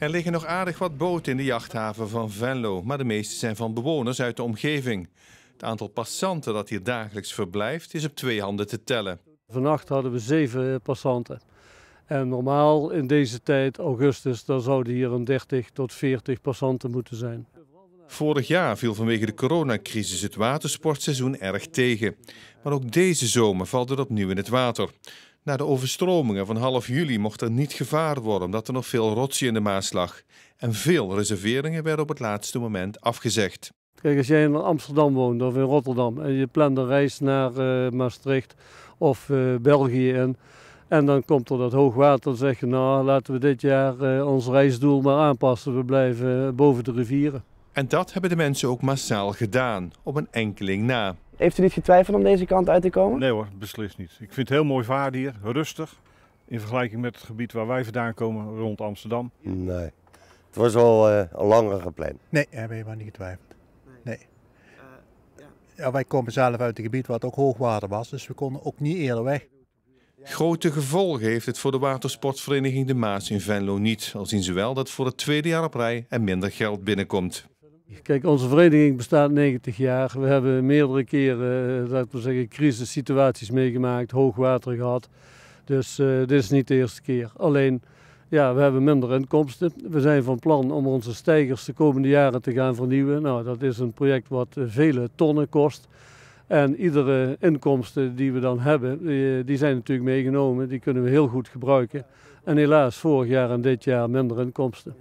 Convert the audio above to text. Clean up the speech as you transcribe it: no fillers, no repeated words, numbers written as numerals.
Er liggen nog aardig wat boten in de jachthaven van Venlo, maar de meeste zijn van bewoners uit de omgeving. Het aantal passanten dat hier dagelijks verblijft is op 2 handen te tellen. Vannacht hadden we 7 passanten. En normaal in deze tijd, augustus, dan zouden hier een 30 tot 40 passanten moeten zijn. Vorig jaar viel vanwege de coronacrisis het watersportseizoen erg tegen. Maar ook deze zomer valt het opnieuw in het water. Na de overstromingen van half juli mocht er niet gevaren worden omdat er nog veel rotzooi in de Maas lag. En veel reserveringen werden op het laatste moment afgezegd. Kijk, als jij in Amsterdam woont of in Rotterdam en je plant een reis naar Maastricht of België in. En dan komt er dat hoogwater, dan zeg je nou laten we dit jaar ons reisdoel maar aanpassen. We blijven boven de rivieren. En dat hebben de mensen ook massaal gedaan, op een enkeling na. Heeft u niet getwijfeld om deze kant uit te komen? Nee hoor, beslist niet. Ik vind het heel mooi varen hier, rustig. In vergelijking met het gebied waar wij vandaan komen, rond Amsterdam. Nee, het was al langer gepland. Nee, hebben we helemaal niet getwijfeld. Nee. Ja, wij komen zelf uit een gebied waar het ook hoogwater was, dus we konden ook niet eerder weg. Grote gevolgen heeft het voor de watersportvereniging De Maas in Venlo niet. Al zien ze wel dat voor het 2e jaar op rij er minder geld binnenkomt. Kijk, onze vereniging bestaat 90 jaar. We hebben meerdere keren, laten we zeggen, crisissituaties meegemaakt, hoogwater gehad. Dus dit is niet de eerste keer. Alleen, ja, we hebben minder inkomsten. We zijn van plan om onze steigers de komende jaren te gaan vernieuwen. Nou, dat is een project wat vele tonnen kost. En iedere inkomsten die we dan hebben, die zijn natuurlijk meegenomen. Die kunnen we heel goed gebruiken. En helaas, vorig jaar en dit jaar minder inkomsten.